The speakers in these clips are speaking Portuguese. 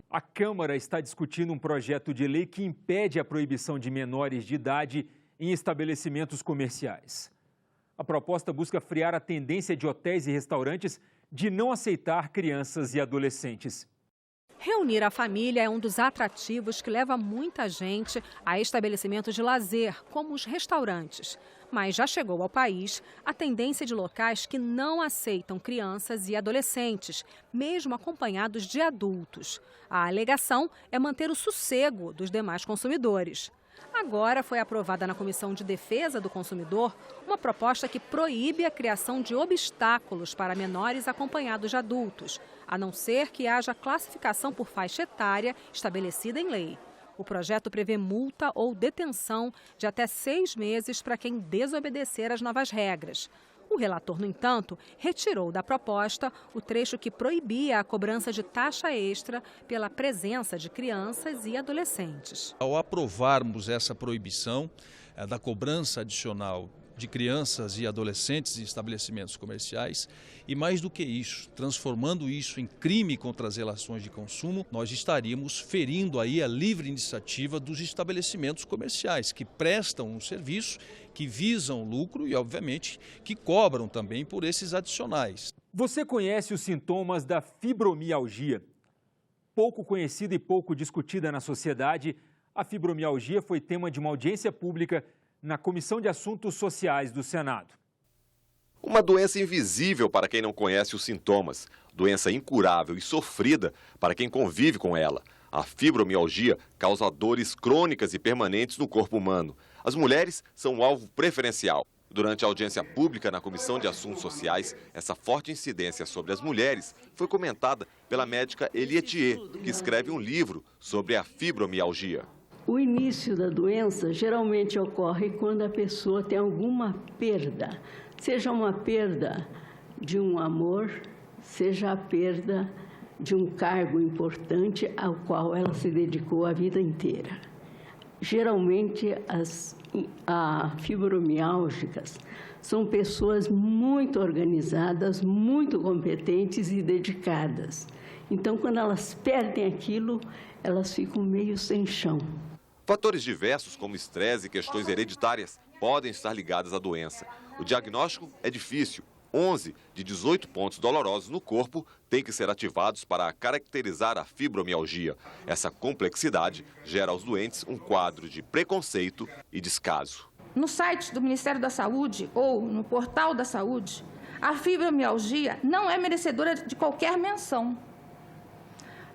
A Câmara está discutindo um projeto de lei que impede a proibição de menores de idade em estabelecimentos comerciais. A proposta busca frear a tendência de hotéis e restaurantes de não aceitar crianças e adolescentes. Reunir a família é um dos atrativos que leva muita gente a estabelecimentos de lazer, como os restaurantes. Mas já chegou ao país a tendência de locais que não aceitam crianças e adolescentes, mesmo acompanhados de adultos. A alegação é manter o sossego dos demais consumidores. Agora foi aprovada na Comissão de Defesa do Consumidor uma proposta que proíbe a criação de obstáculos para menores acompanhados de adultos, a não ser que haja classificação por faixa etária estabelecida em lei. O projeto prevê multa ou detenção de até 6 meses para quem desobedecer às novas regras. O relator, no entanto, retirou da proposta o trecho que proibia a cobrança de taxa extra pela presença de crianças e adolescentes. Ao aprovarmos essa proibição da cobrança adicional de crianças e adolescentes em estabelecimentos comerciais, e mais do que isso, transformando isso em crime contra as relações de consumo, nós estaríamos ferindo aí a livre iniciativa dos estabelecimentos comerciais, que prestam um serviço, que visam lucro e, obviamente, que cobram também por esses adicionais. Você conhece os sintomas da fibromialgia? Pouco conhecida e pouco discutida na sociedade, a fibromialgia foi tema de uma audiência pública na Comissão de Assuntos Sociais do Senado. Uma doença invisível para quem não conhece os sintomas, doença incurável e sofrida para quem convive com ela. A fibromialgia causa dores crônicas e permanentes no corpo humano. As mulheres são o alvo preferencial. Durante a audiência pública na Comissão de Assuntos Sociais, essa forte incidência sobre as mulheres foi comentada pela médica Elietier, que escreve um livro sobre a fibromialgia. O início da doença geralmente ocorre quando a pessoa tem alguma perda, seja uma perda de um amor, seja a perda de um cargo importante ao qual ela se dedicou a vida inteira. Geralmente, as fibromiálgicas são pessoas muito organizadas, muito competentes e dedicadas. Então, quando elas perdem aquilo, elas ficam meio sem chão. Fatores diversos, como estresse e questões hereditárias, podem estar ligados à doença. O diagnóstico é difícil. 11 de 18 pontos dolorosos no corpo têm que ser ativados para caracterizar a fibromialgia. Essa complexidade gera aos doentes um quadro de preconceito e descaso. No site do Ministério da Saúde ou no portal da saúde, a fibromialgia não é merecedora de qualquer menção.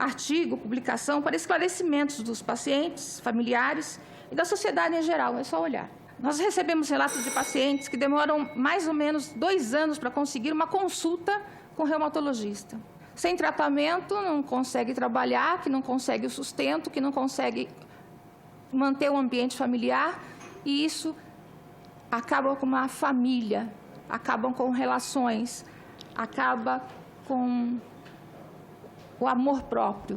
Artigo, publicação para esclarecimentos dos pacientes, familiares e da sociedade em geral, é só olhar. Nós recebemos relatos de pacientes que demoram mais ou menos 2 anos para conseguir uma consulta com o reumatologista. Sem tratamento, não consegue trabalhar, que não consegue o sustento, que não consegue manter o ambiente familiar, e isso acaba com uma família, acaba com relações, acaba com o amor próprio.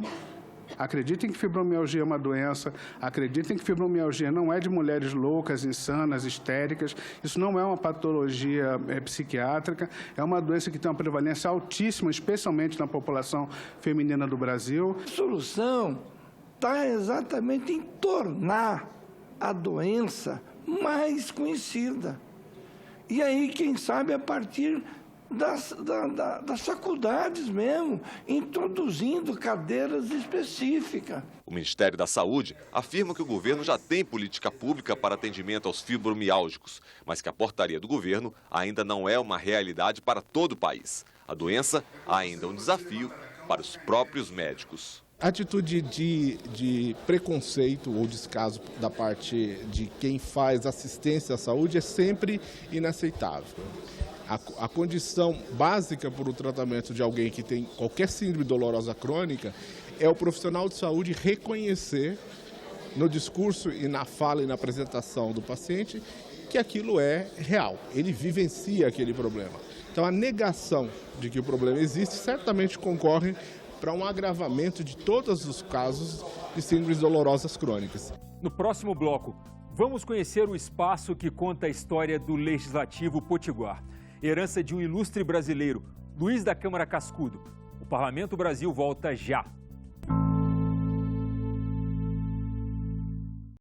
Acreditem que fibromialgia é uma doença, acreditem que fibromialgia não é de mulheres loucas, insanas, histéricas, isso não é uma patologia psiquiátrica, é uma doença que tem uma prevalência altíssima, especialmente na população feminina do Brasil. A solução está exatamente em tornar a doença mais conhecida. E aí, quem sabe, a partir das faculdades mesmo, introduzindo cadeiras específicas. O Ministério da Saúde afirma que o governo já tem política pública para atendimento aos fibromiálgicos, mas que a portaria do governo ainda não é uma realidade para todo o país. A doença ainda é um desafio para os próprios médicos. A atitude de preconceito ou descaso da parte de quem faz assistência à saúde é sempre inaceitável. A condição básica para o tratamento de alguém que tem qualquer síndrome dolorosa crônica é o profissional de saúde reconhecer no discurso e na fala e na apresentação do paciente que aquilo é real, ele vivencia aquele problema. Então a negação de que o problema existe certamente concorre para um agravamento de todos os casos de síndromes dolorosas crônicas. No próximo bloco, vamos conhecer o espaço que conta a história do Legislativo Potiguar. herança de um ilustre brasileiro, Luiz da Câmara Cascudo. O Parlamento Brasil volta já.